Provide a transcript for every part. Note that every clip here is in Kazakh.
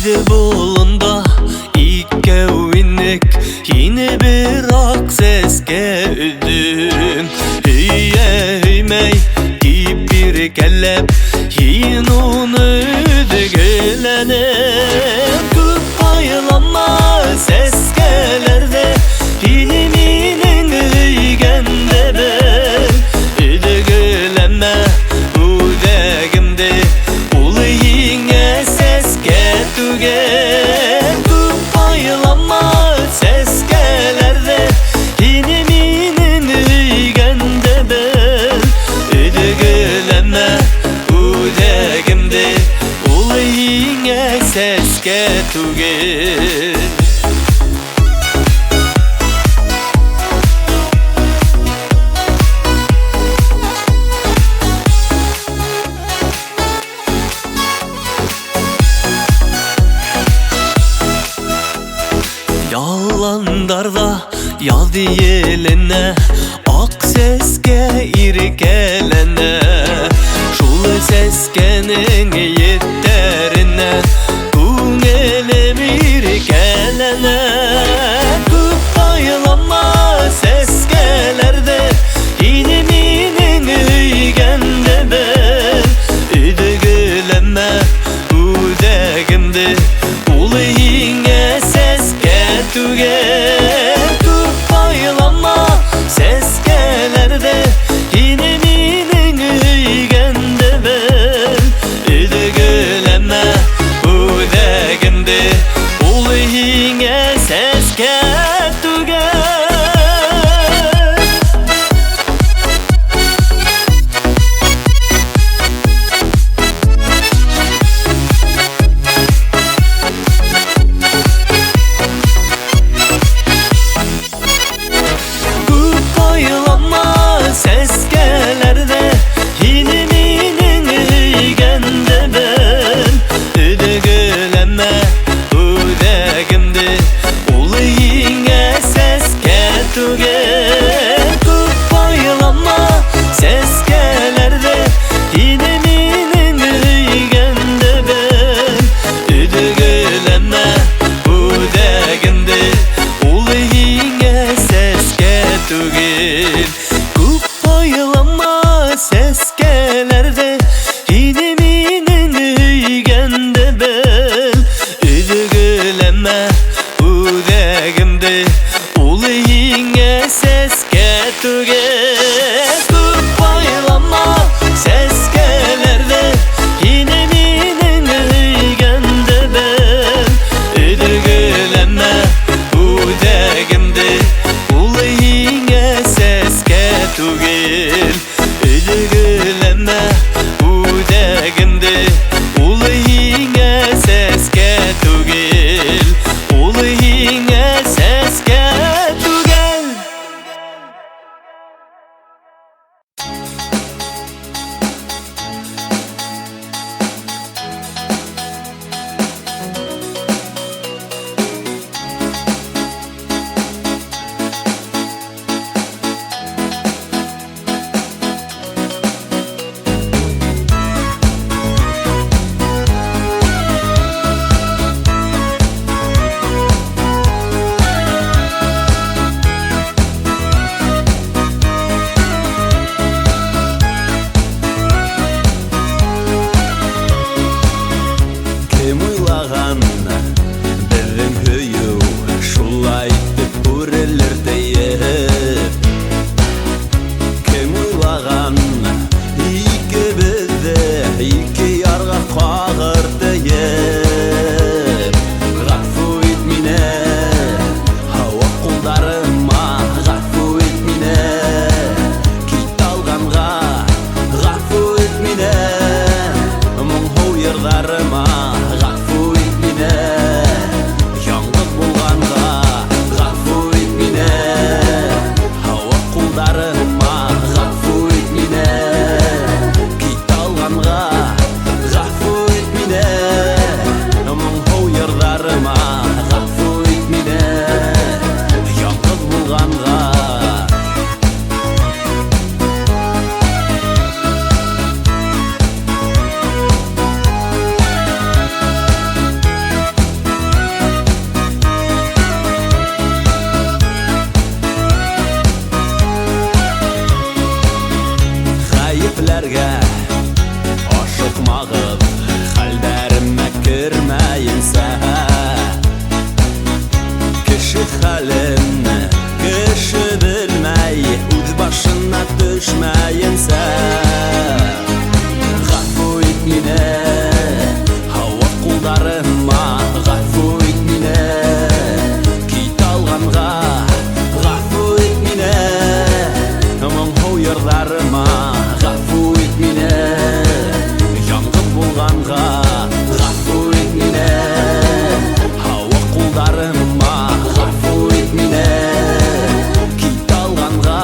Uydu bolunda ikkevinlik yine bir sesке üzdüm. Hüye hüymey deyip bir kellep yin onu ödügülenip Көп aylanma seskelerde Diliminin üygende ben Ödügülenme udegimde Ulu yine seske tügen Көп aylanma seskelerde Diliminin üygende ben Ödügülenme udegimde Ulu yine seske tügen Yalandarda yaz diyeline Ak seske irkelene Şulu seskenin yetterine Күңелем irkelene Көп aylanma seskelerde Diliminin üygende ben Üdügülenme udegimde Ulu yine seske tügen Көп aylanma seskelerde Diliminin üygende ben Üdügülenme udegimde Ulu yine seske tügen мағып, хәлдәремә кермәйенсә, кеше хәленне кеше белмәй, үз башына төшмәйенсә, гафу ит мине, һава кулдарыма, гафу ит мине, кит алганга, гафу ит мине, моңһу йырларыма, гафу ит мине, яңгыр булганга, гафу ит мине, һава кулдарыма, гафу ит мине, кит алганга,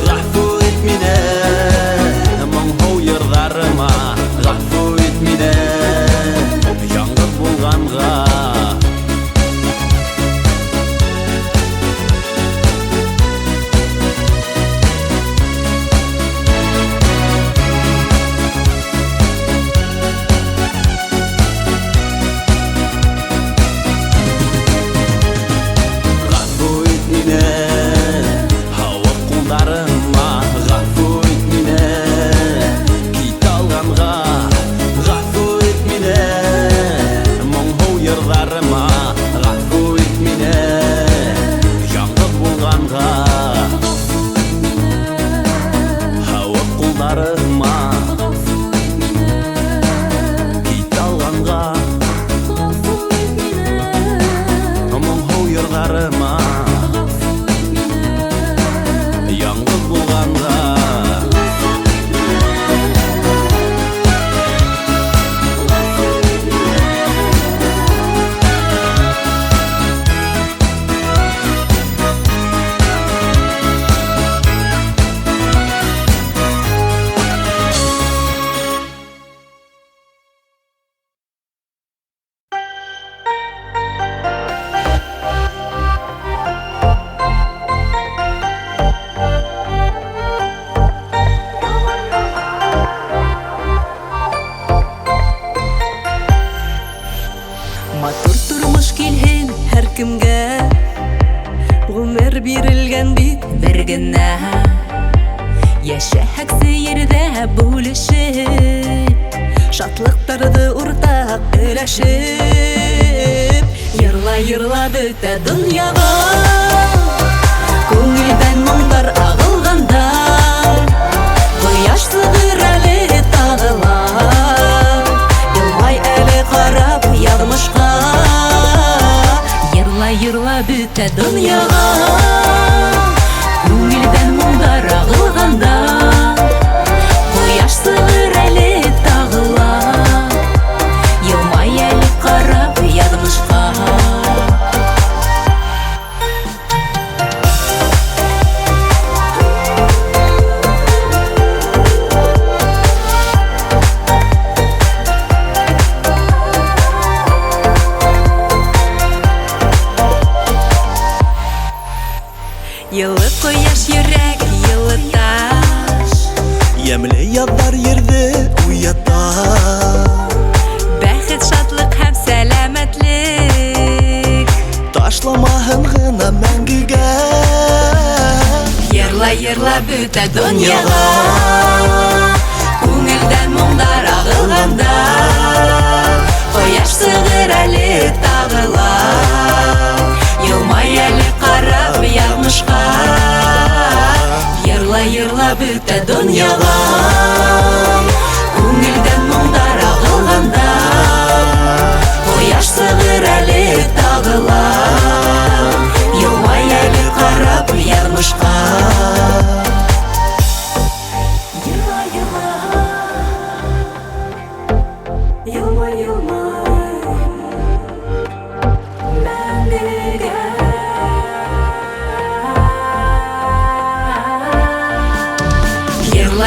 гафу ит мине, моңһу йырларыма, гафу ит мине, яңгыр булганга. Гафу ит мине, һава кулдарыма, гафу ит мине, кит алганга, гафу ит мине, моңһу йырларыма, гафу ит мине, яңгыр булганга, һава кулдарыма, кит алганга, моңһу йырларыма, яңгыр булганга. Матур тормыш килһен һәр кемгә, гомер бирелгән бит бер генә. Яшәһәк сәердә бүлешеп, шатлыктарны уртак өләшеп, йырла бөтә дөньяга, күңелдән моңдар агылганда, кояш сыгыр әле тагылар, елмай әле карап язмышка, йырла бөтә дөньяга, күңелдән моңдар агылганда, кояш сыгыр әле тагылар, елмай әле карап язмышка. Йылы кояш йөрәк йылыташ, Ямле яздар йөрде уята, бәхет, шатлык һәм сәламәтлек, ташламаһын гына мәңгегә. йырла бөтә дөньяга, күңелдән моңдар агылганда, кояш сыгыр әле тагылар, елмай әле карап язмышка, йырла бөтә дөньяга, күңелдән моңдар агылганда, кояш сыгыр әле тагылар, елмай әле карап язмышка. Мәңгегә.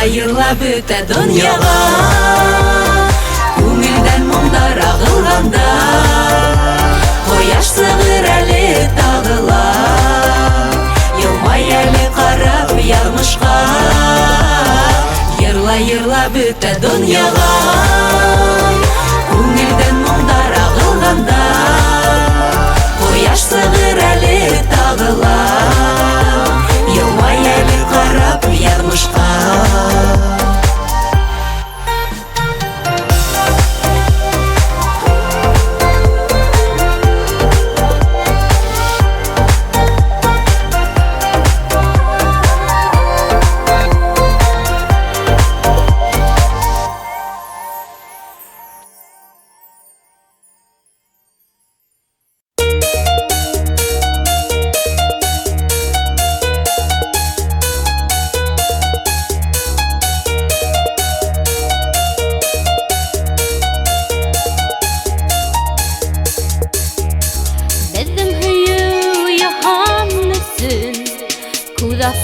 Йырла бөтә дөньяга, күңелдән моңдар агылганда, кояш сыгыр әле тагылар, елмай әле карап язмышка, йырла бөтә дөньяга, күңелдән моңдар агылганда, кояш сыгыр әле тагылар, елмай әле карап язмышка.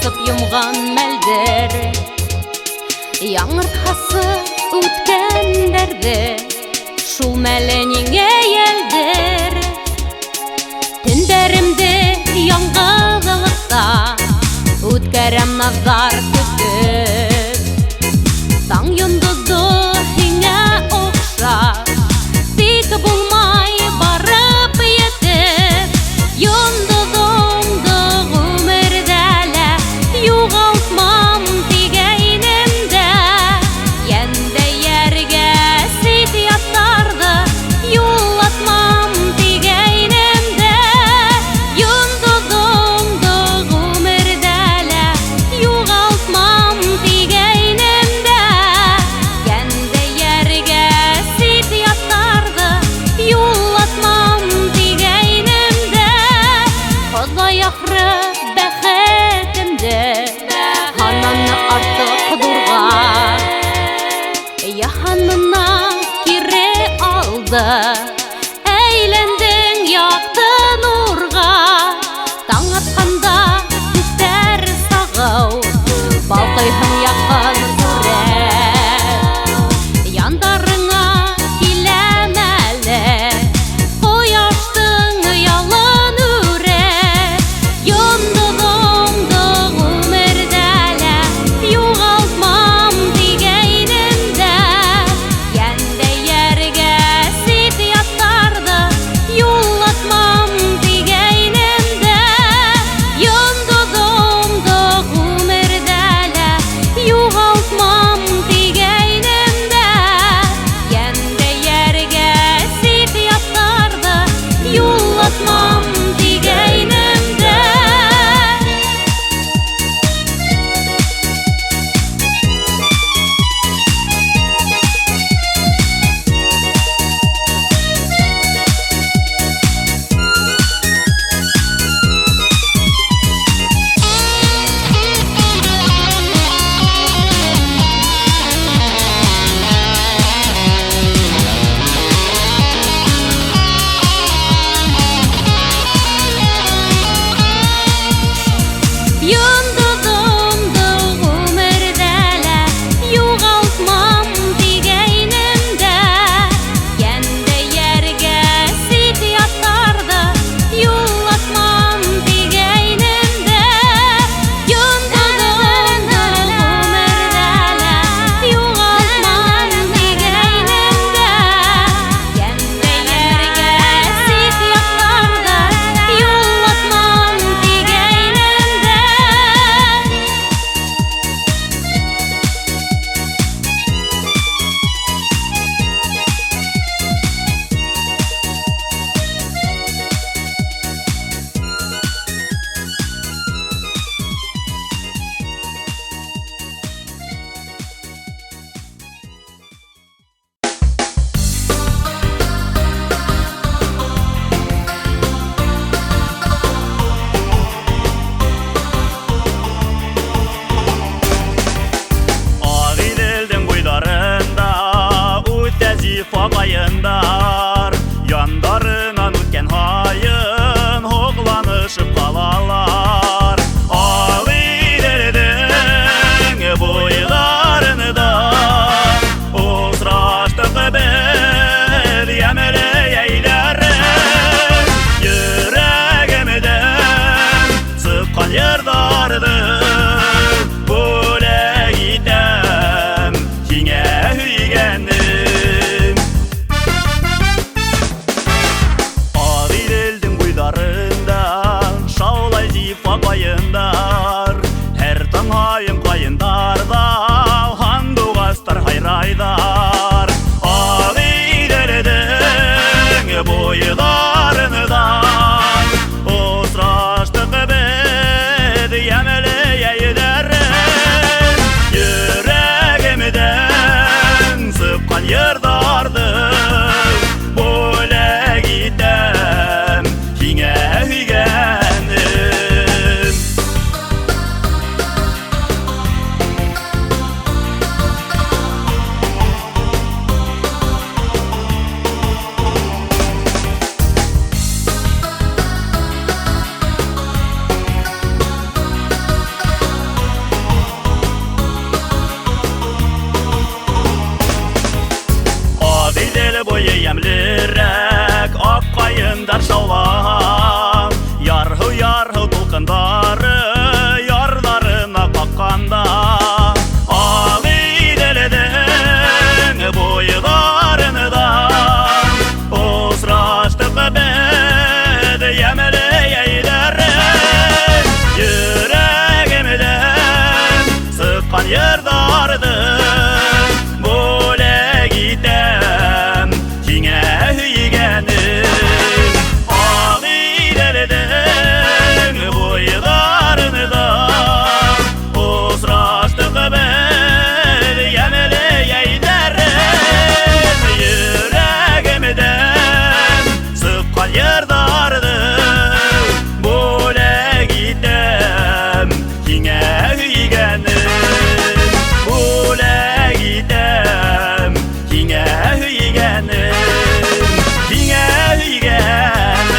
басып йомган мәлдер яңыртасы үткәндәрде шул мәләнеңә ялдер төндәремдә яңгылыкта үткәрәм назар көтеп таң йондызы һиңа охшап тик булмай барып етеп йондызымды гомердә лә югалтмам дигәйнемдә янда яргә сит ятарды юллатмам дигәйнемдә йондызымды гомердә лә югалтмам дигәйнемдә янда яргә сит ятарды юллатмам дигәйнемдә Ходай ахры бәхетемдә хананны артык дурга яханына кире алды әйләндең якты нурга таң атканда күктәр сагау балкыйһың якын күрәп яндарыңа киләм әле кояштың ялы нуры йондызымды гомердә лә югалтмам дигәйнемдә янда яргә сит ятарды юллатмам дигәйнемдә йондызымды гомердә лә югалтмам дигәйнемдә янда яргә сит ятарды юллатмам дигәйнемдә Йондызымды гомердә лә югалтмам дигәйнемдә янда яргә сит ятарды юллатмам дигәйнемдә йондызымды гомердә лә югалтмам дигәйнемдә янда яргә сит ятарды юллатмам дигәйнемдә Агыйделдең буйларында үтә зифа каендар яндарынан үткән һайын һогланышып калалар Агыйделдең буйларында очраштык без ямеле әйләрен йөрәгемдән сыккан ярдарды бүләк итәм һиңә һөйгәнем Ел бойы ямлерәк ак кайындар шаулан Ярһу тулкындары ярларына какканда Ак идәледең буйларыны да Озраштык бед ямле яйларын Йөрәгемдән сыккан ярдарды Бүләк итәм киңә һөйгәнем Ак идәледең буйларыны да Озраштык бед ямле яйларын Йөрәгемдән сыккан ярдарды Бүләк итәм киңә һөйгәнем Бүләк итәм киңә һөйгәнем Киңә һөйгәнем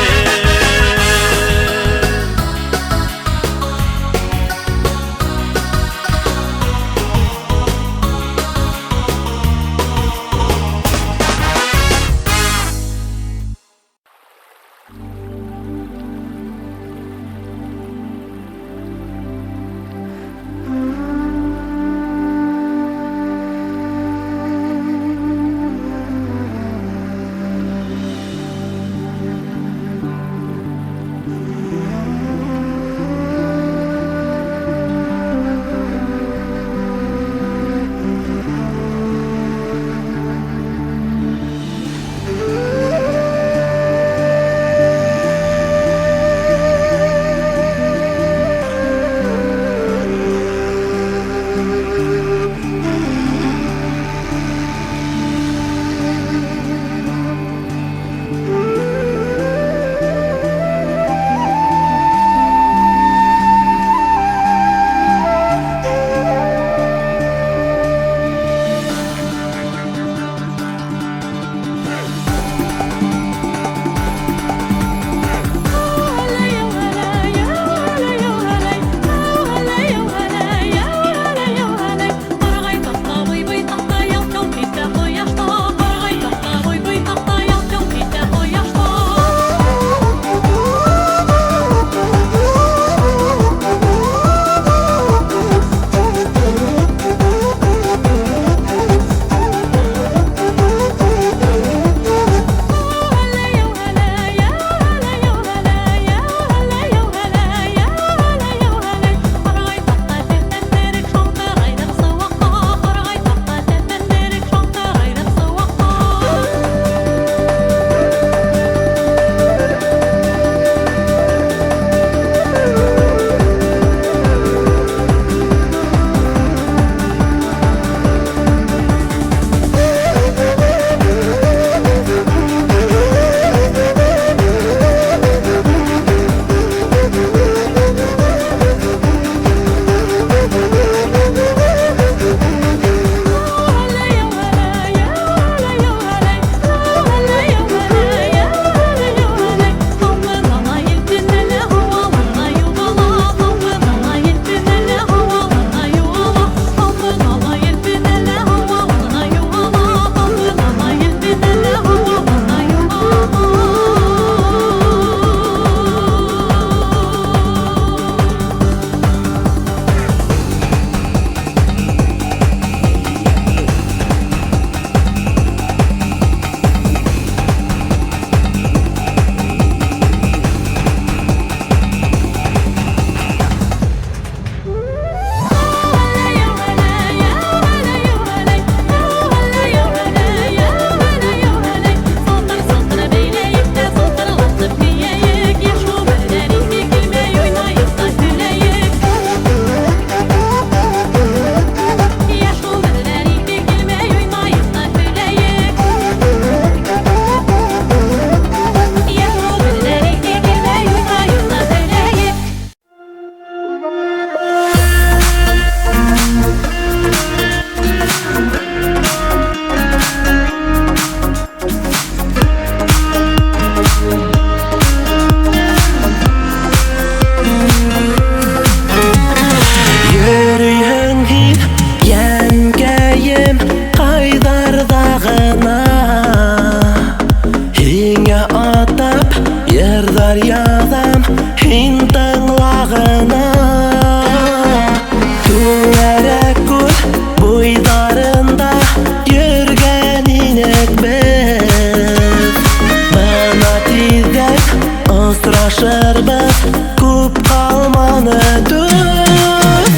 Аңлашырбыз, күп калманы түз.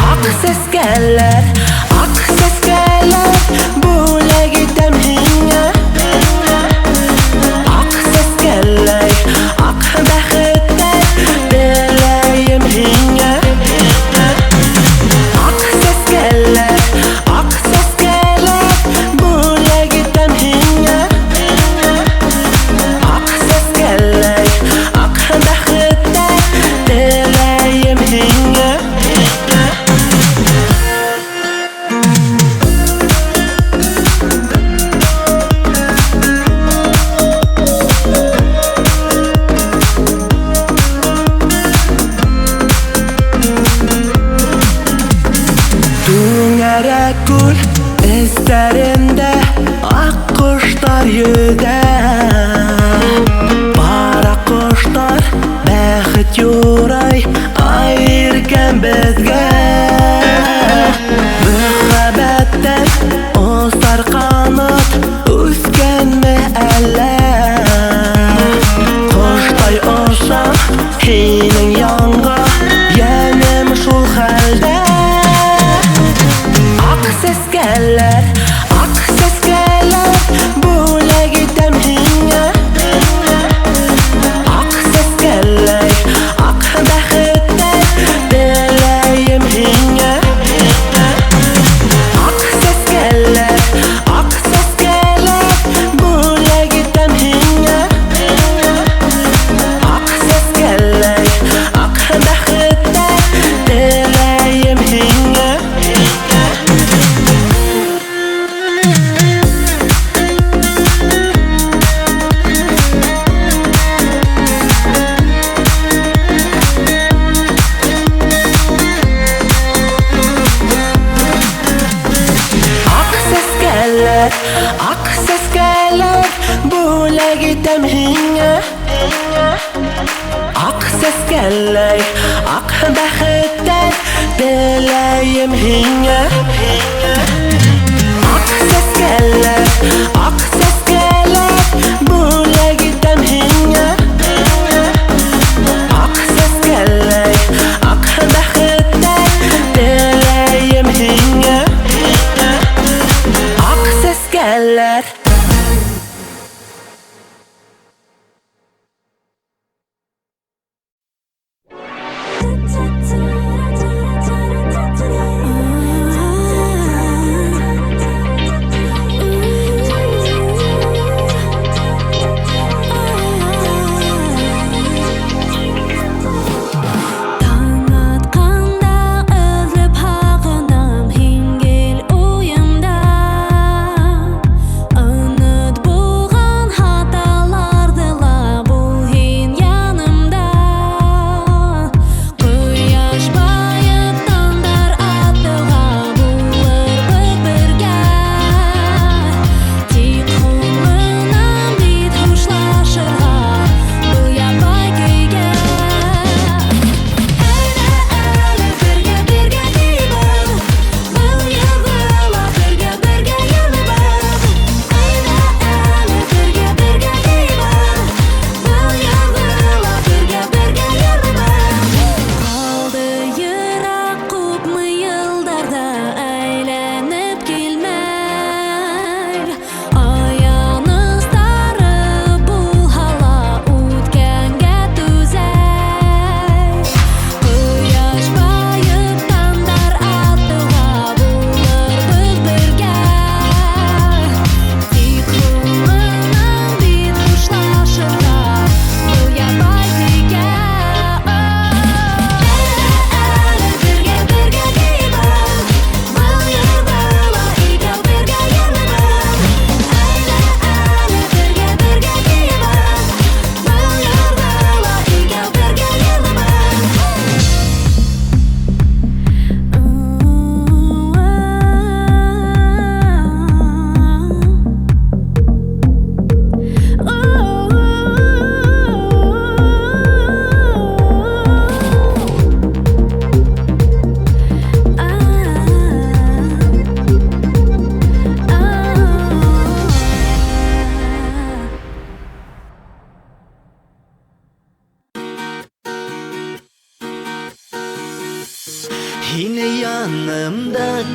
Ак сескәләр, бүләк итәм һиңа. Ак сескәләр, ак бәхеттәр, теләем һиңа. Ак сескәләр, бүләк итәм һиңа. Ак сескәләр, ак бәхеттәр, теләем һиңа. Түңәрәк күл эстәрендә ак коштар йөзә. Бара коштар бәхет юрай айыркән безгә. Мөхәббәттән осар канат үскәнме әллә? Коштай ошам һинең янга, янем шул хәлдә. Ак сескәләр, бүләк итәм һиңа. Ак сескәләр, ак бәхеттәр, теләем һиңа. Ак сескәләр, бүләк итәм һиңа. Ак сескәләр, ак бәхеттәр, теләем һиңа. Ак сескәләр, бүләк итәм һиңа. Ак сескәләр, ак бәхеттәр, теләем һиңа. Ак сескәләр, бүләк итәм һиңа. Ак сескәләр, ак бәхеттәр, теләем һиңа. Ак сескәләр.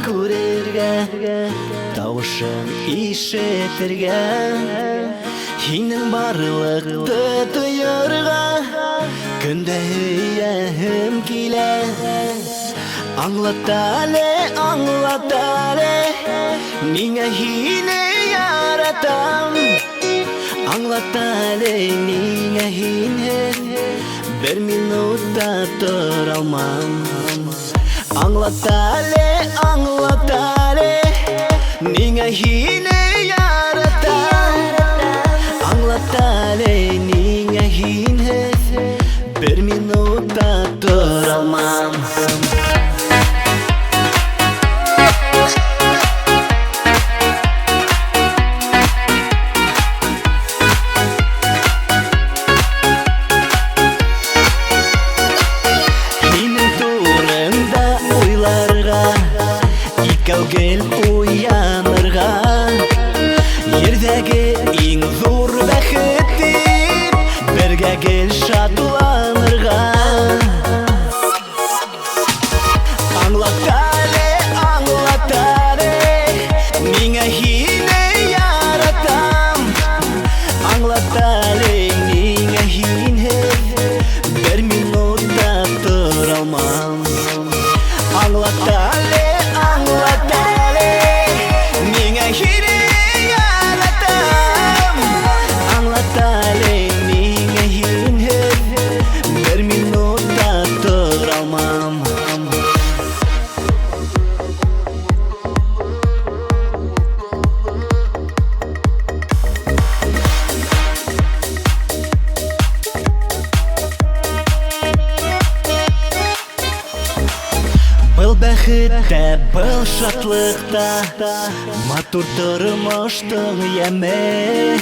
күрергә, тавышын ишетергә, һинең барлыкты тоярга, көндә һөям килә. Аңлат әле, нигә һине яратам. Аңлат әле, нигә һинһез бер минутта тора алмам. Аңлат әле, нигә һине яратам. Аңлат әле, нигә һинһез бер минутта тора алмам. Гел уянырга, ердәге иң зур бәхет дип, бергә гел шатланырга. Аңлат әле, миңа һине яратам. Аңлат әле, миңа һинһез бер минутта тора алмам. Аңлат әле, миңа һине яратам. Аңлат әле, миңа һинһез бер минутта тора алмам. Был бәхеттә, был шатлыкта, матур тормыштың яме,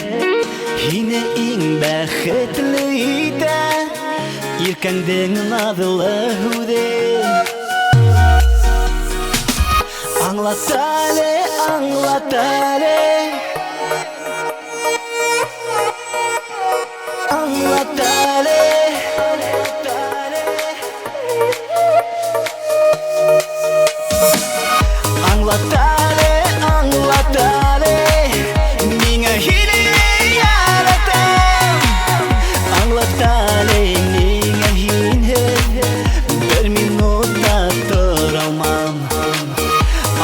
һине иң бәхетле итә, иркәңдең наҙлы һүҙе. Аңлат әле, аңлат әле, аңлат әле. Аңлат әле, миңа һине яратам. Аңлат әле, миңа һинһез бер минутта тора алмам.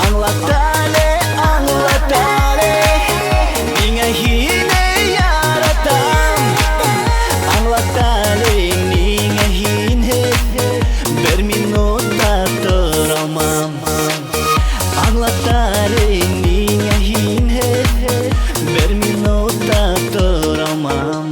Аңлат әле, миңа һине яратам. Аңлат әле, миңа һинһез бер минутта тора алмам. Аңлат әле, миңа һинһез бер минутта тора алмам.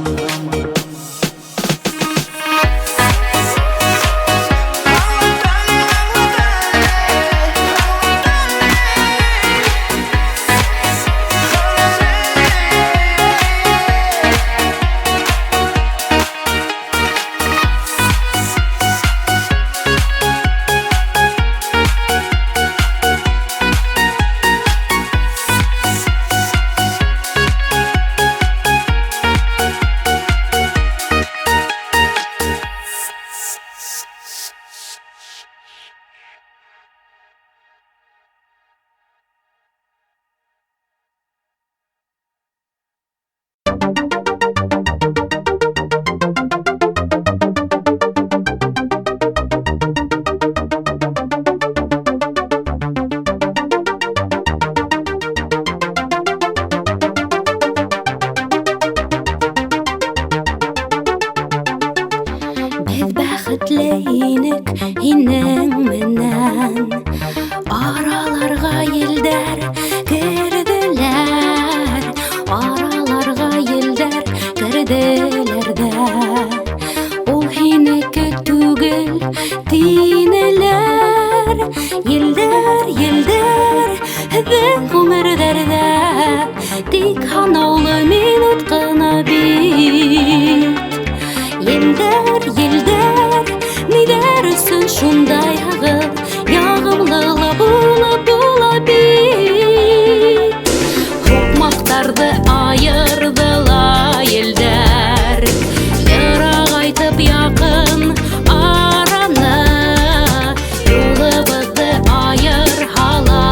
Бәхетлейнек һинең менән, араларга елдәр керделәр, араларга елдәр керделәр дә. Ул һинеке түгел динеләр, елдәр, елдәр һеҙҙең ғүмерҙәрҙә тик һанаулы минут ҡына бит. Елдәр, елдәр, ниләр өсөн шундай һағыҙ, яғымлы ла була бит. Һуҡмаҡтарҙы айырҙы ла елдәр, йырағайтып яҡын араны, юлыбыҙҙы айырһалар.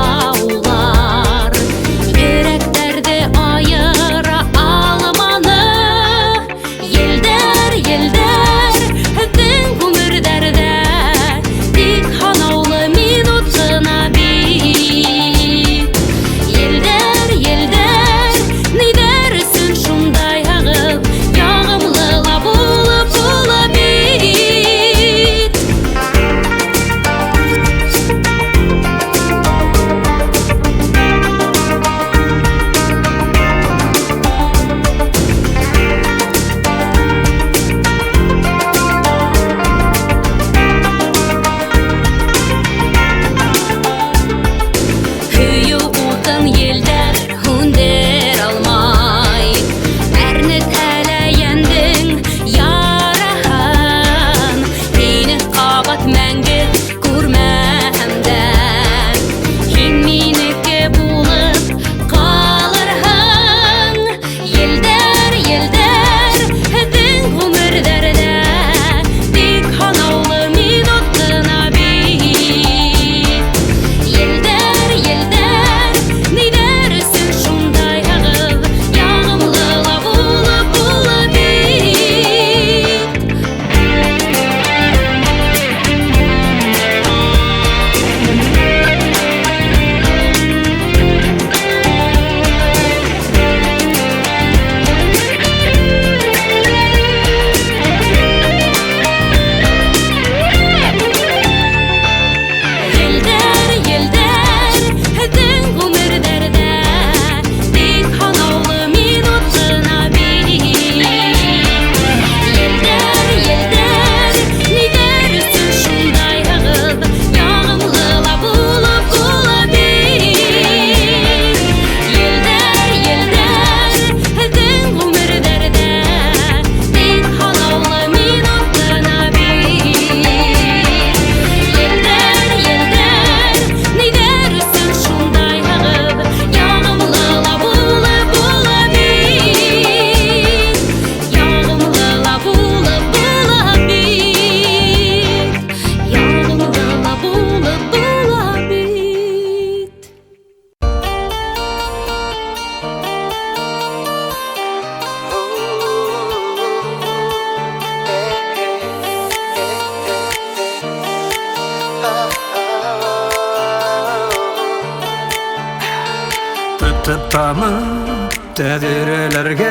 Аламын тәдірелерге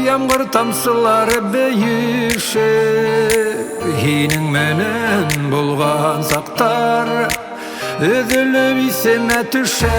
Ямғыр тамсылары бейіші Хинің менен болған сақтар Өділіп исеме түші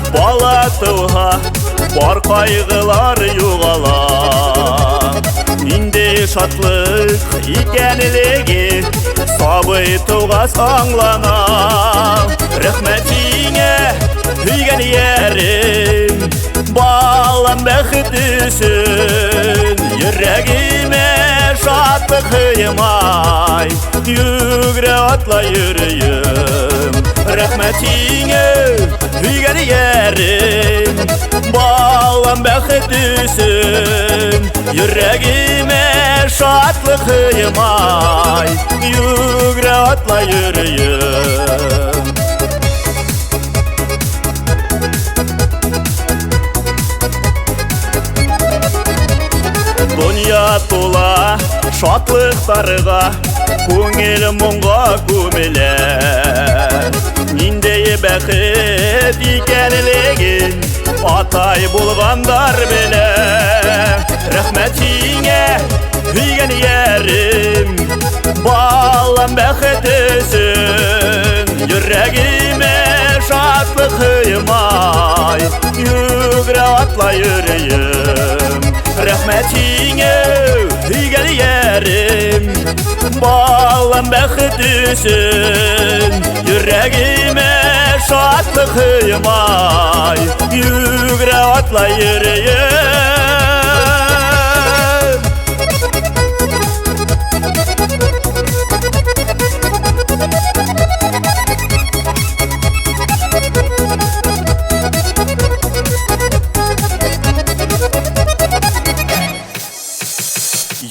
Бала туға, бар қайғылар юғала. Нинде шатлық икәнлеге, сабый туға саңлана. Рәхмәтіңе өйгән ярым, балам бәхет өсөн. Йөрәгемә шатлык хыймай, йөгрә атла йөрөйем. Рәхмәтіңе өйгән ярым, балам бәхет өсөн. Йөрәгемә шатлык хыймай, йөгрә атла йөрөйем. Дөнья тула шатлыктарга, күңел моңга күмелә. Ниндәй бәхет икәнлеген атай булгандар белә. Рәхмәтіңе өйгән ярым, балам бәхет өсөн. Йөрәгемә шатлык хыймай, Yügre atla yüreğim Rahmetine hüygen yerim Bağlan bekhdüsün Yüreğime şatlık hıymay Yügre atla yüreğim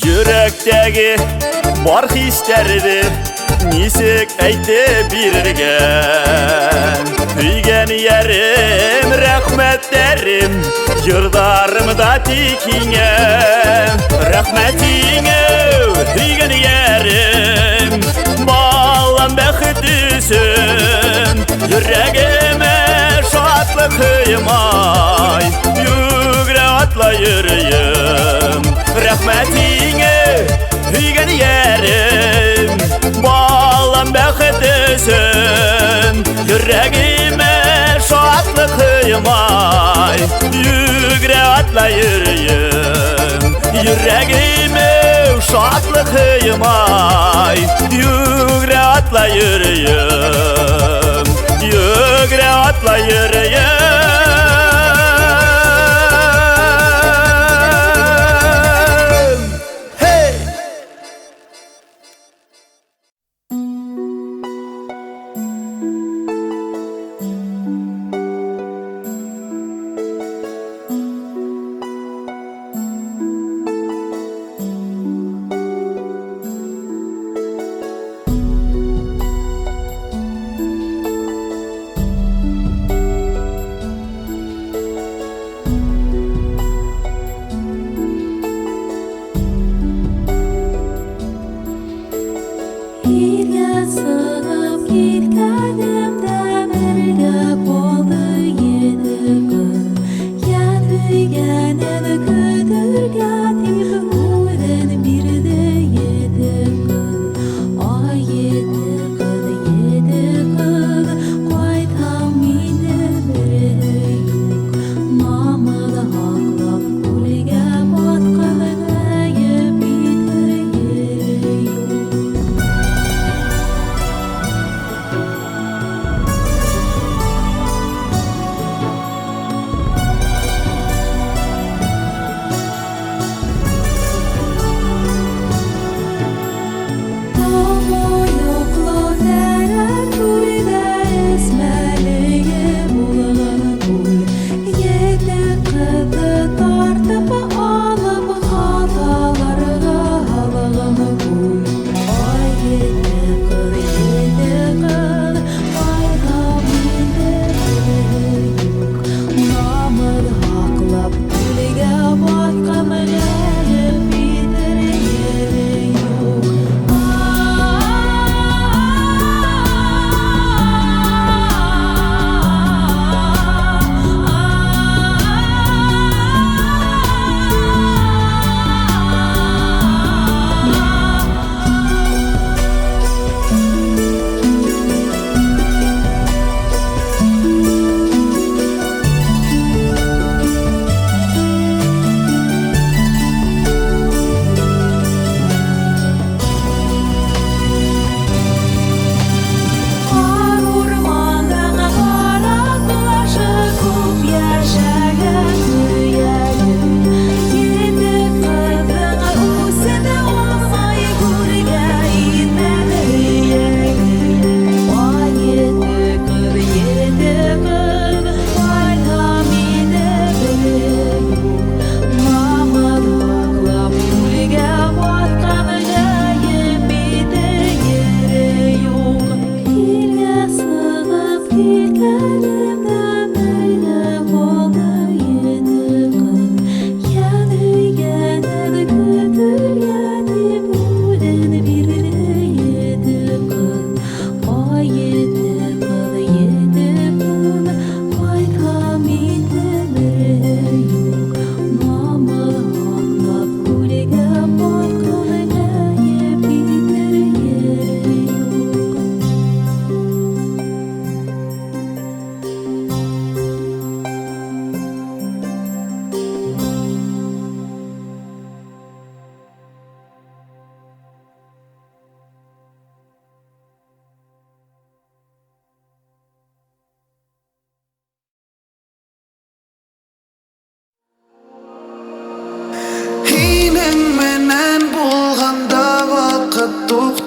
Yürekteki var hislerdi Nisik eyti birgen Hüygen yerim rahmet derim Yırdarımda tikine Rahmetine hüygen yerim Bağlan bekhdüsün Yüreğime şatlık hıymay Yügre atla yüreğim Rahmetine hüygen yerim Bağlan bekhdüsün Yüreğime şatlık hıymay Yügre atla yüreğim Yüreğime şatlık hıymay Yügre atla yüreğim Yügre atla yüreğim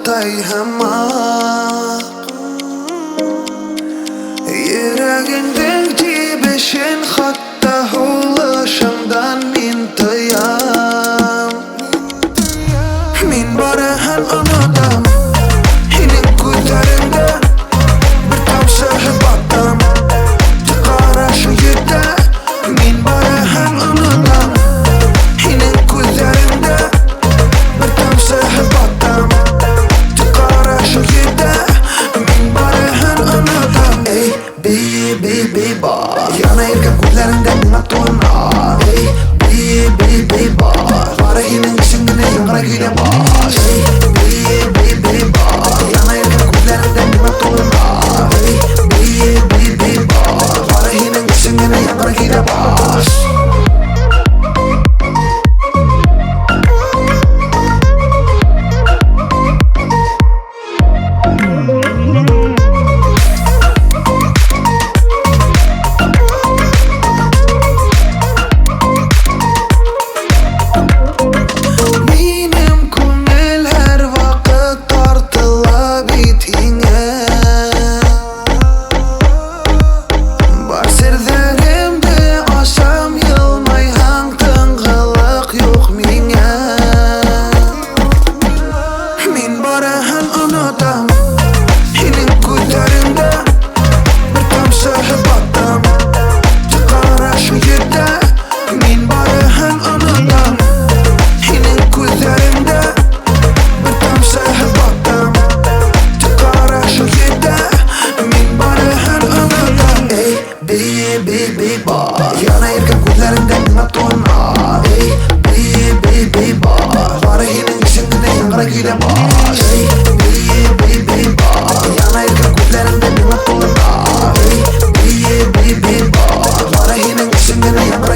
tayhamak Yüreğinden tibişin hatta huluşumdan min tayam Min barahan anadam Hinin gözlerinde bir tamsa hıbatam Tıkara şu yerde min barahan anadam Hinin gözlerinde bir tamsa hıbatam Tıkara şu yerde min barahan anadam Ey bi ba Yana erken gözlerinde mina tuğuna Ey bi ba Vara hinin içinde yangara gide bas Ey bi ba Yana erken gözlerinde mina tuğuna Ey bi ba Vara hinin içinde yangara gide bas Yana erken gözlerinde mina tuğuna Ey bi ba Vara hinin içinde yangara gide bas Ey bi ba Yana erken gözlerinde mina tuğuna Ey bi ba Vara hinin içinde yangara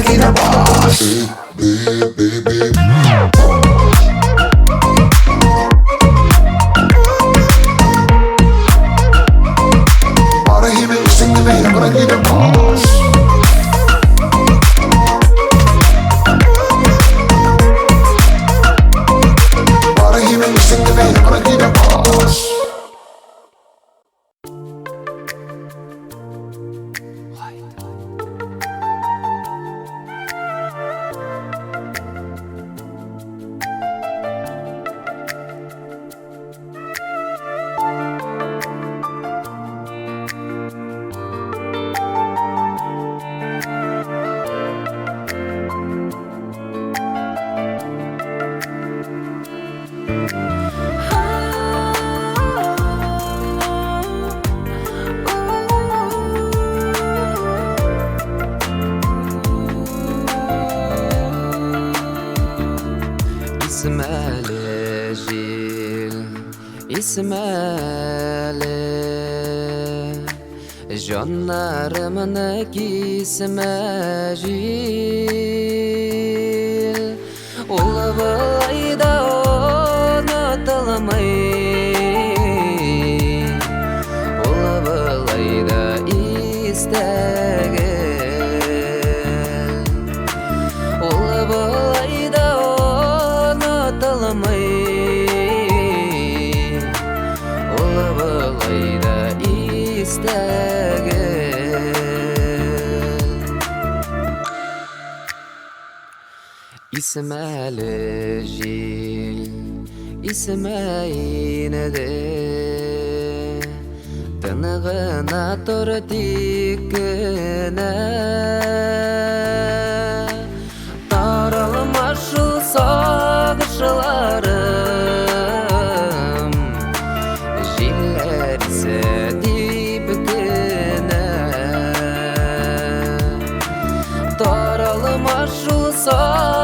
gide bas Vara hinin içinde yangara gide bas İsmaili Canlarımın İsmail Ulu balayda unutulmay Ulu balayda istegil Ulu balayda unutulmay İsmail jil İsmail'de Tınığına tur dikine Taralma şu sağışlarım Jiller ise dipkine Taralma şu sağışlarım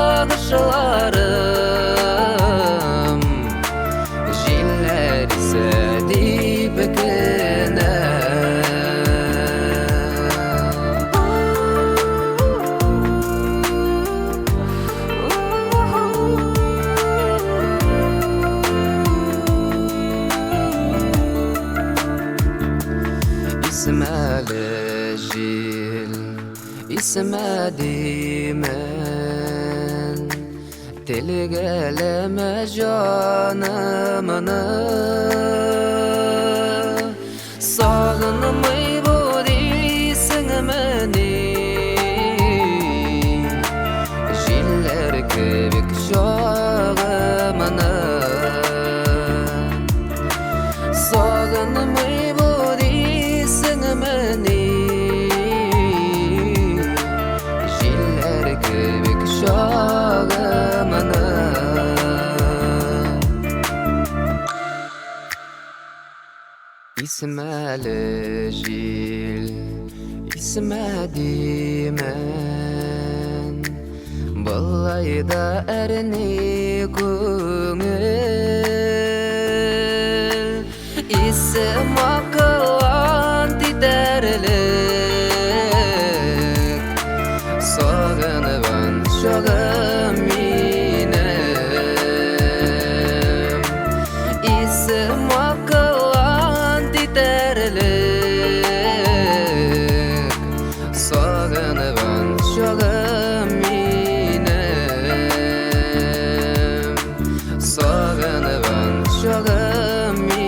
Jiller ise dipkine İsmail jil İsmail dimen Tilgeleme canımını Sağınmay bu deysin meni Jiller kebik şağımını Sağınmay bu deysin meni Jiller kebik şağımını İsmeli jil, ismedimen Ballayda erni güngel İsim akılan tiderlik Sağınıvan şağım inem İsim akılan tiderlik Sağınıvan şağım inem Sağınıvan şağım inem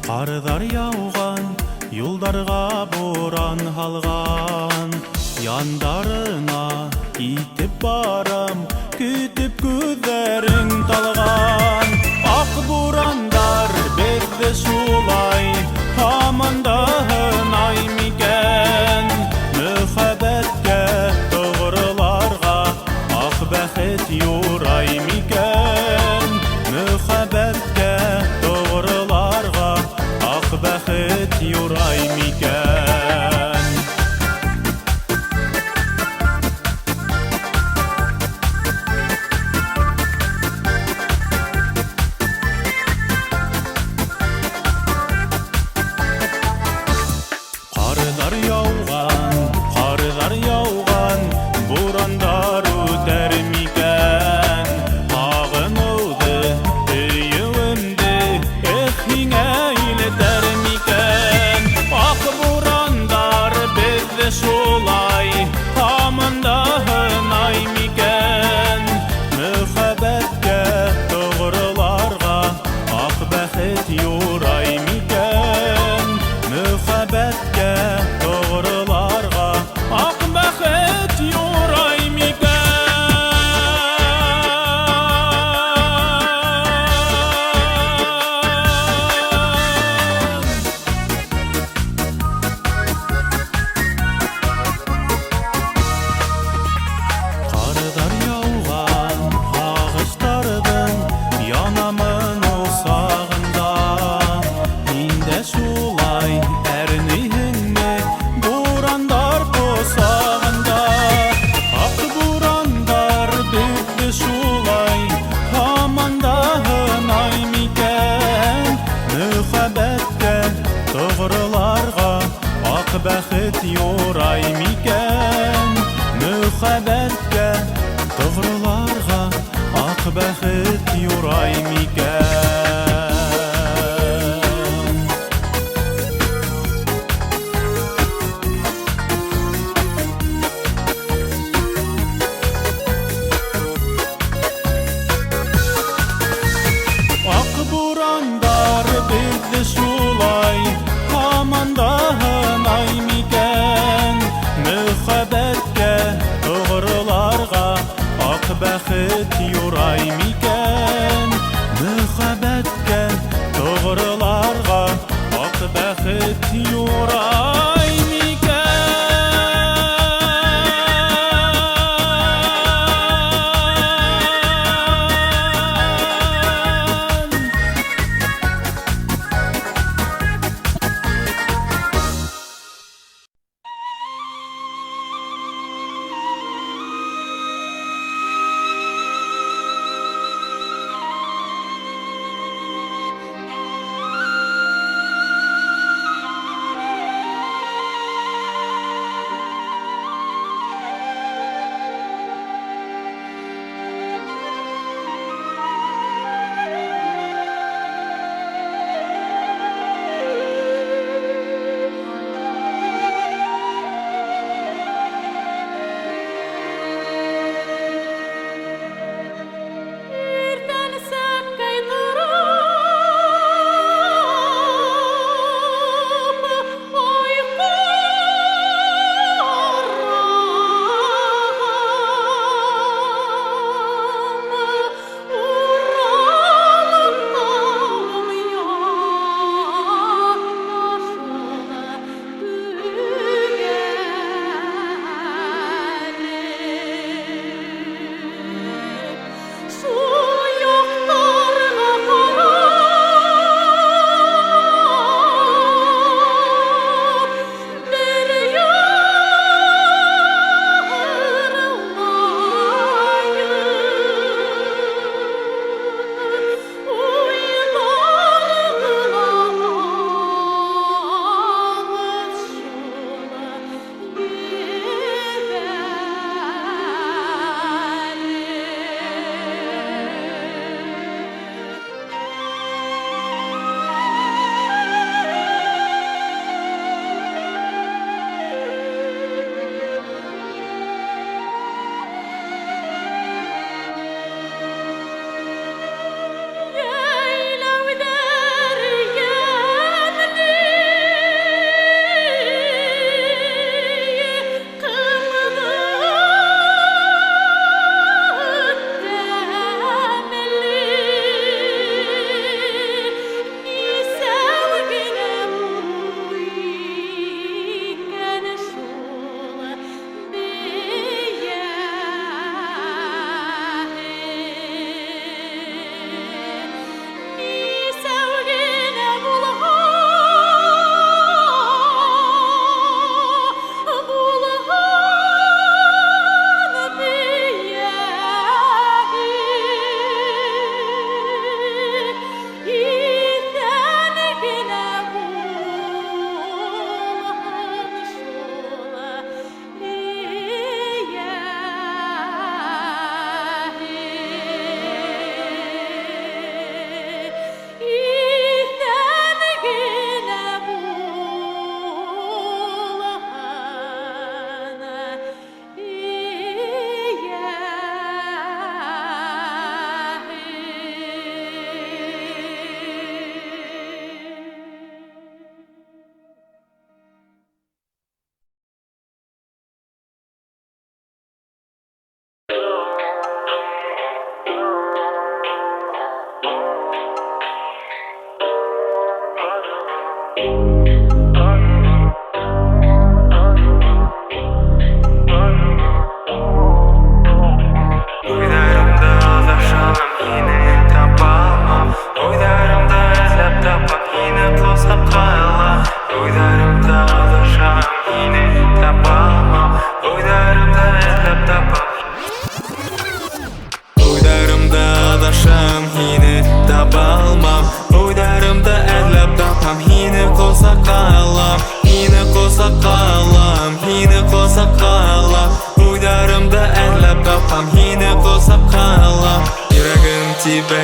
Қардар яуған, юлдарға боран халған Яндарына итіп барам, күтіп күдерің талған Ақ бурандар берді шулай, амандағын ай мекен Мүхәбәтке тұғырларға, ақ бәхет юрай мекен Bizdi şulay Hamandahın ay miken Mühabbetke Doğrularga Ak bəxit yuray miken Mühabbetke Doğrularga Ak bəxit yuray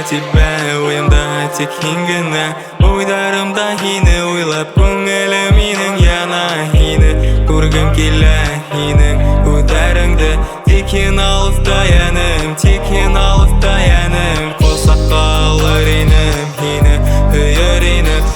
Тебе уйымда тек хингіні Ойдарымда хині ойлап көңілі менің яна хині Көргім келі хинің өтәріңді Текен алып таяным, текен алып таяным Қосақ қалыр енім хині, үйір енім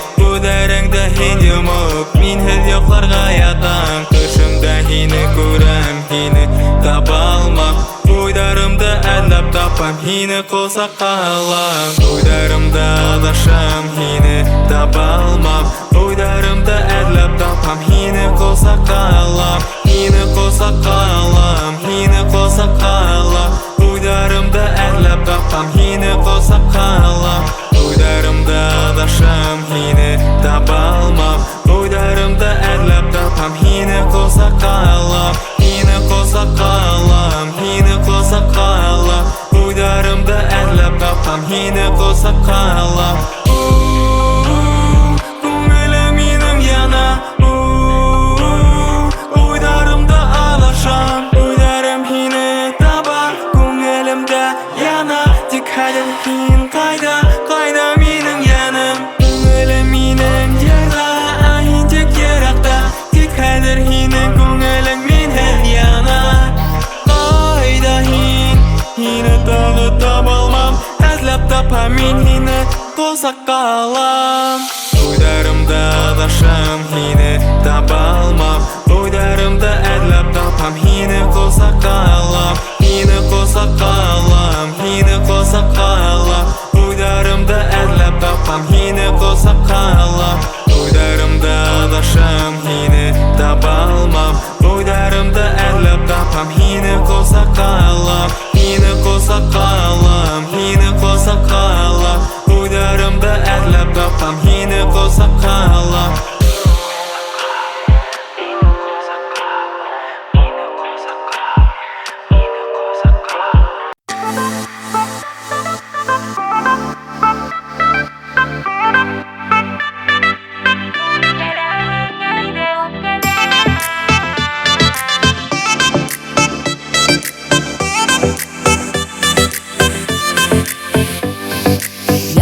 Hini qo'lsa qalam O'ylarimda adasham Hini tapa olmam O'ylarimda adlab topam Hini qo'lsa qalam Hini qo'lsa qalam Hini qo'lsa qalam O'ylarimda adlab topam Hini qo'lsa qalam O'ylarimda adasham Hini tapa olmam O'ylarimda adlab topam Hini qo'lsa qalam Hini qo'lsa qalam Hini qo'lsa qalam O'ylarimda adlab topam Hini qo'lsa qalam Ko'nglim mening yana O'ylarimda adasham O'ylarim hini tapa Ko'nglimda yana Tik halim hin qayda Qayda mening yanim Ko'nglim mening yana Ahintik yiroqda Tik halir hini ko'nglim mening yana Qayda hin Hini tag'i topolmam Azlab topam men hini qo'lsa qalam O'ylarimda adasham Hini tapa olmam O'ylarimda adlab topam Hini qo'lsa qalam Hini qo'lsa qalam Hini qo'lsa qalam O'ylarimda adlab topam Hini qo'lsa qalam O'ylarimda adasham Hini tapa olmam O'ylarimda adlab topam Hini qo'lsa qalam Hini qo'lsa qalam Hini qo'lsa qalam O'ylarimda adlab topam Hini qo'lsa qalam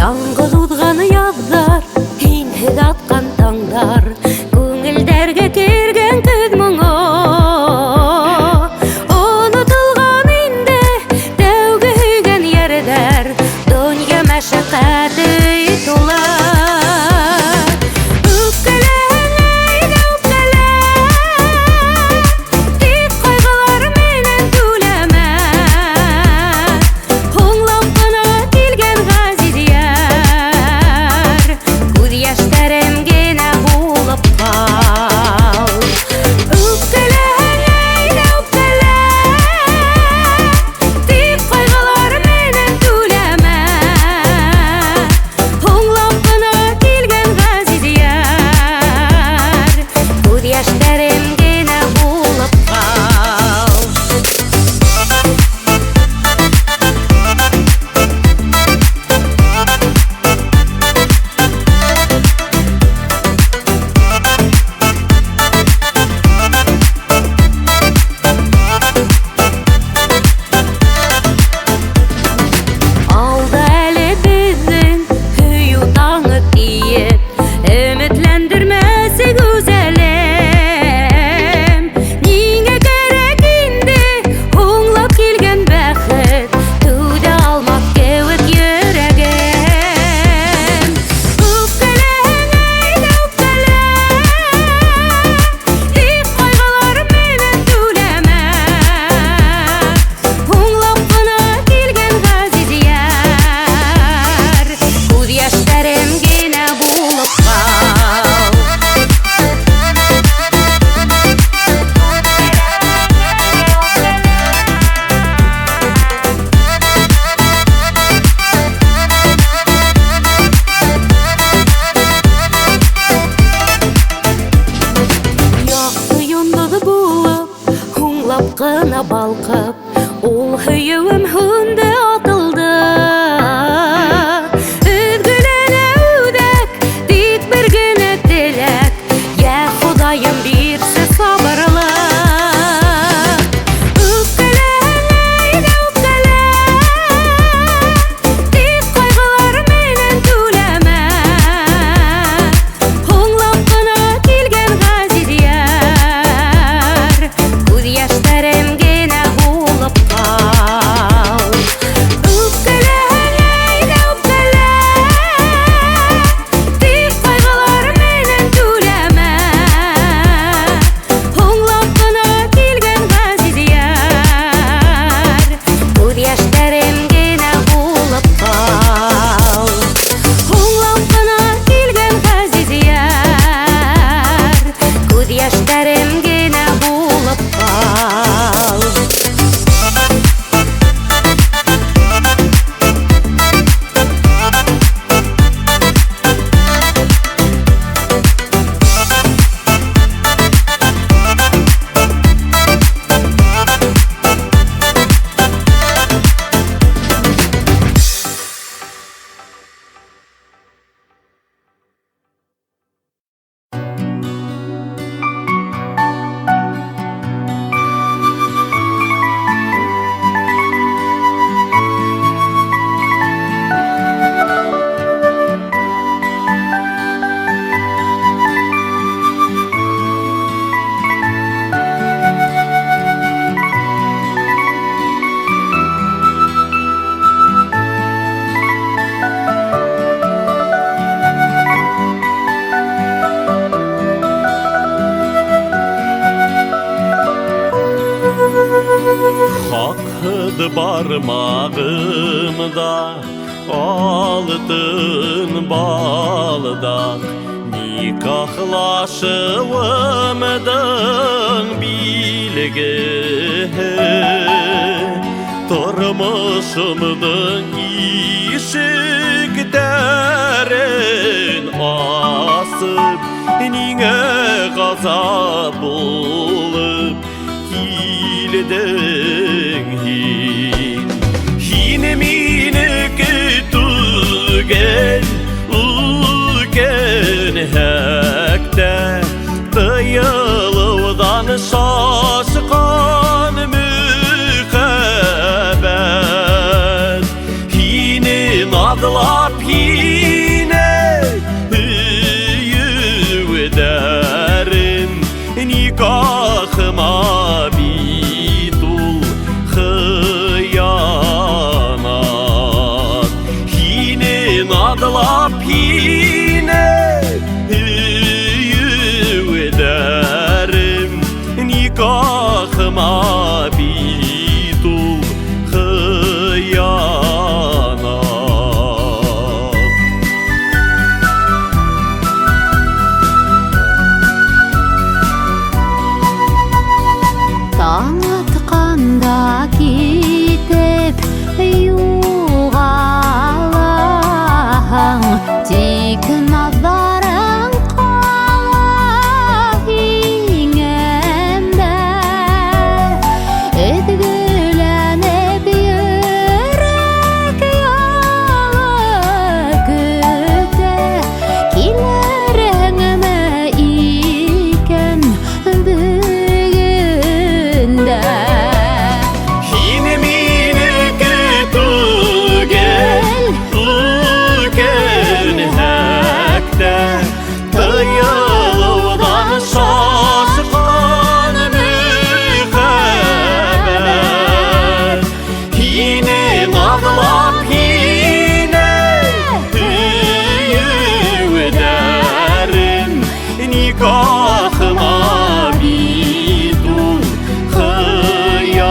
Яңгыз удганы яздар, һинһез атқан таңдар, күңелдәргә кергән көз моңы. Онытылган инде тәүге һөйгән ярдар, дөнья мәшәкате тула. Тик кайгылар менән түләмә, һуңлап кына килгән газиз яр, күз яшьләрем генә булып кал. Үпкәләгән үпкәлә, тик кайгылар менән түләмә, һуңлап кына килгән газиз яр, күз яшьләрем генә булып кал. Алда әле безнең һөю таңы тиеп, өметләндермәсе гүзәлем. Нигә кирәк инде һуңлап килгән бәхет, түдә алмак кебек йөрәгем. Үпкәләгән үпкәлә, тик кайгылар менән түләмә, һуңлап кына килгән газиз яр, күз яшьләрем генә булып кал. Якты йондыҙ булып, һуңлап кына балҡып, ул һөйөүем һүнде, атылды. Өҙгөләнә үҙәк, тик бер генә теләк, йә Хоҙайым бирсе сабырлык. Үпкәләгән үпкәлә, тик кайгылар менән түләмә, һуңлап кына килгән газиз яр, күз яшьләрем генә булып кал. barmağımda altın baldak nikahlaşıvımdın bilgi turmuşumdun ишиктерин асып ниңе газап булып килдең һин минеке түгел үлкен хәктә тыйылудан шашкан müхәббәт һине надлап һине өйүдәрен никахыма бит ул хыянат һине надлап һине өйүдәрен никахыма бит ул хыянат Таң атқанда кетіп юғалаң тек назарың қала еңімді үдгіленіп жүрек ұялы күті келеріңі екен бүгінде һин минеке түгел үлкен хәктә тыйылудан шашкан müхәббәт һине надлап һине өйүдәрен никахыма бит ул хыянат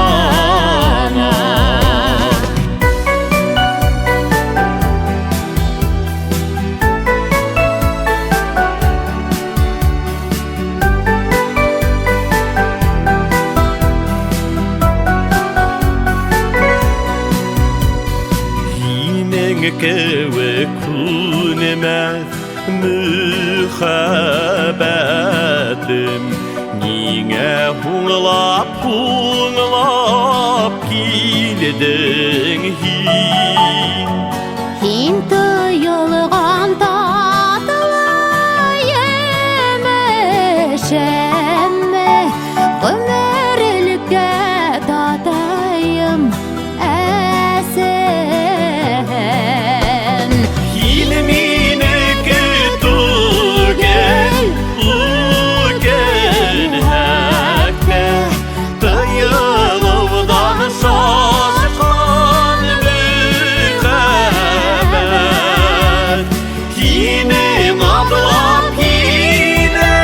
һинең кеүек күнемәс müхәббәтем ниңә һуңлап килдең һин Һин тыйылған татлы емешемме ғүмерлікке татайым әсен һин минеке түгел үлкен хәктә тыйылудан шашкан müхәббәт һине надлап һине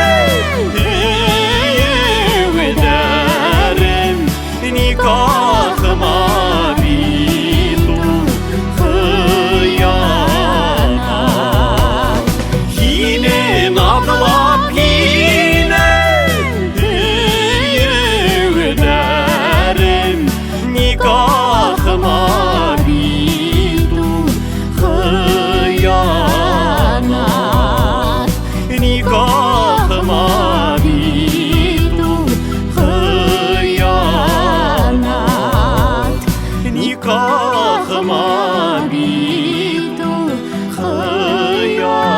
өйүдәрен никахыма бит ул хыянат һине надлап һине өйүдәрен никахыма бит ул хыянат никахыма бит ул хыянат никахыма бит ул хыянат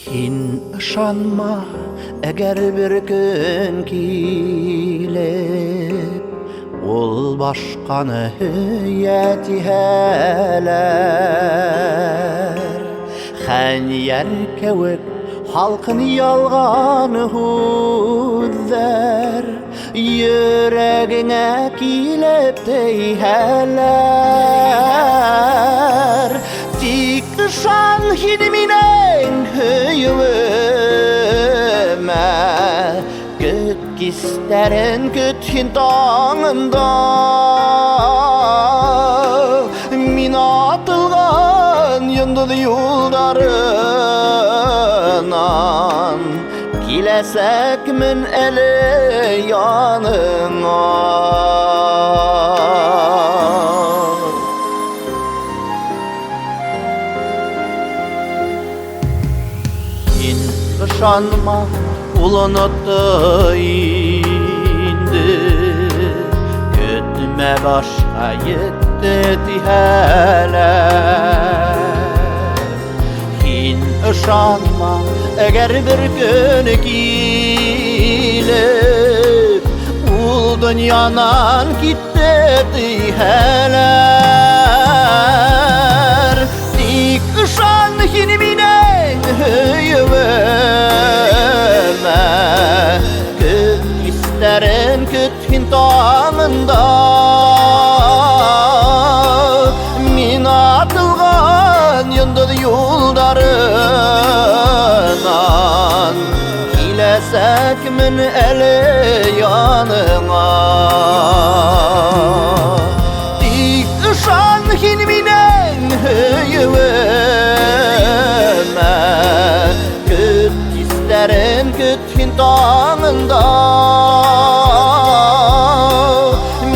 Һин ышанма, әгәр бер көн килеп, ул башканы һөйә тиһәләр. Хәнияр кеүек халкын ялган һүҙҙәр, yüreğine kilip deyheler Dik ışan hilminen hüyüme Güt gisterin güt hintağında Min atılgan yıldız yollarından Kilesek min eli yanına Yin kışanma ulunuttu indi Kötüme başka yetti diheler Hin ışanma eğer bir gün gelip Ul dünyadan gitti diheler Dik ışan hinminen hüyüme Küt isterin küt hintağında Min atılgan yıldız yollarından Kilesek min eli yanına Dik ışan hinminen hüyüme Küt isterin küt hintağında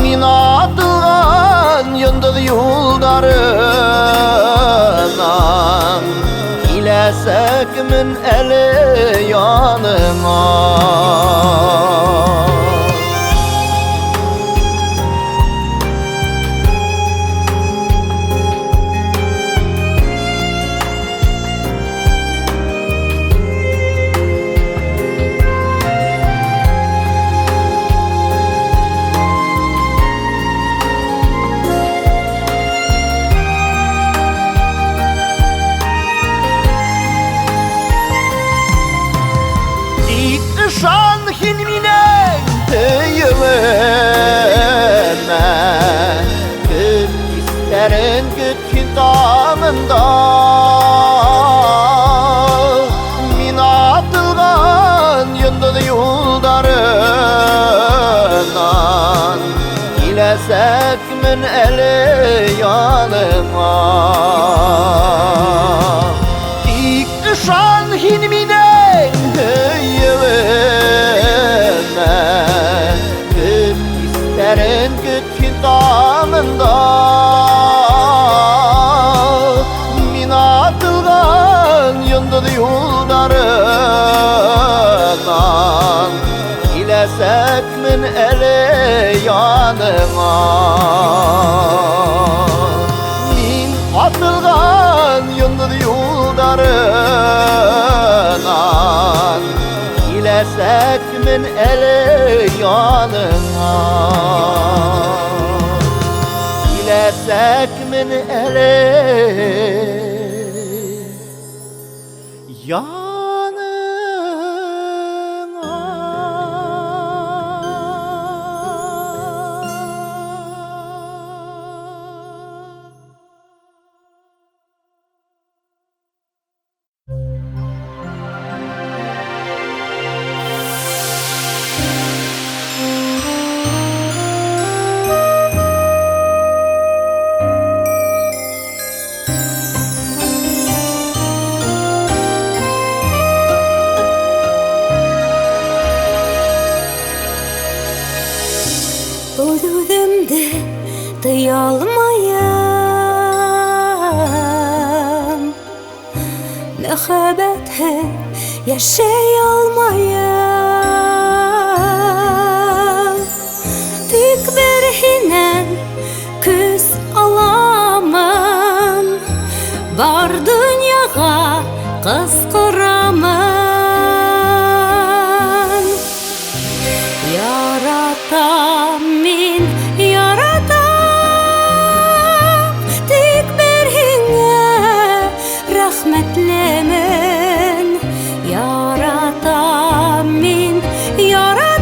Min atılgan yıldız yollarından Kilesek min eli yanına Şan hilminen hüyüme Güt isterin güt hintağında Min atılgan yıldız yollarından Kilesek min eli yanına Dik ışan hilminen hüyüme Güt isterin güt hintağında Min atılgan yıldız yollarından Kilesek min eli yanına Min atılgan yıldız yollarından Kilesek min eli yanına Kilesek min eli yanına Ölümde dayalmayam Mehabete yaşayalmayam Tek bir hinen küs alamam Var dünyaga kıskıraman Yaratam min yaratam Tek bir hine rahmetlemen Yaratam min yaratam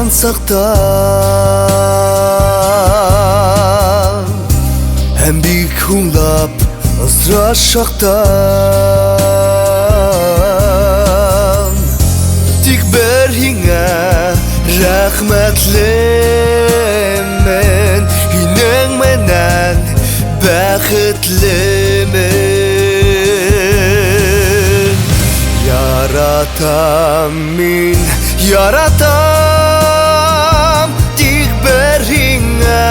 sakta hem bik hunlap ızraşaktan tik ber hinga rahmetlimen hinen menen bäxitlimen yaratam min yaratam tik ber hinga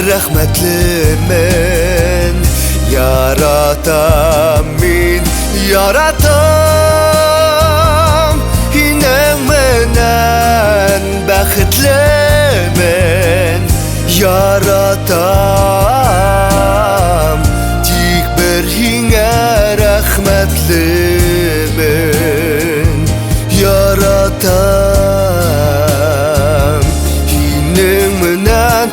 rahmetlimen yaratam min yaratam hinen menen bäxitlimen yaratam tik ber hinga rahmetlimen yaratam hinen menen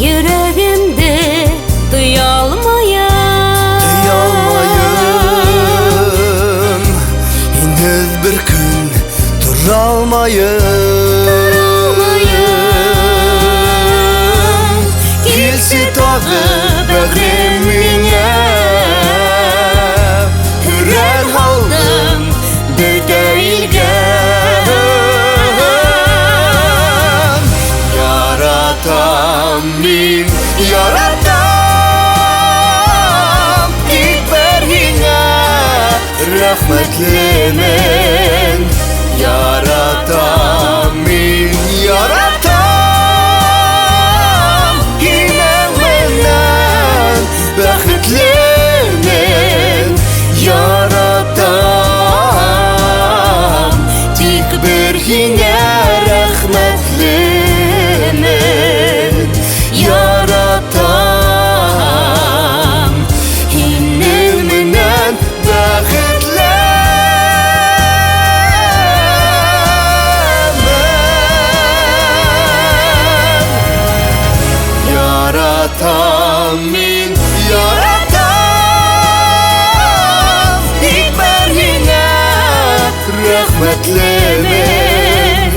Yüreğimde duyalmayım Iniz bir gün duralmayım Kilsi tağı böğrimine Hürrer haldım düdeylgen Yaratam min yaratam tik ber hinga rahmetlimen yaratam min yaratam hinen menen bäxitlimen yaratam tik ber hinga rahmetlimen yaratam hinen menen yaratam min yaratam tik ber hinga rahmetlimen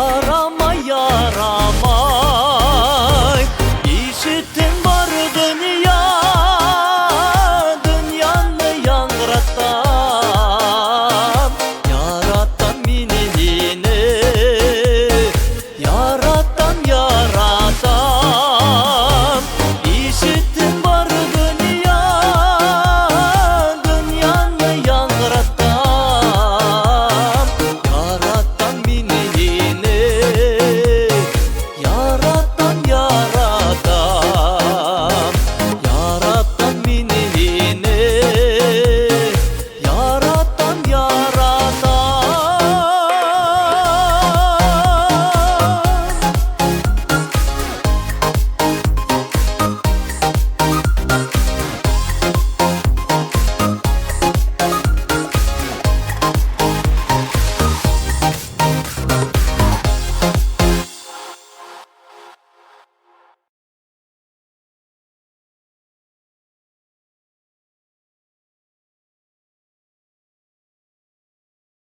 Arama yara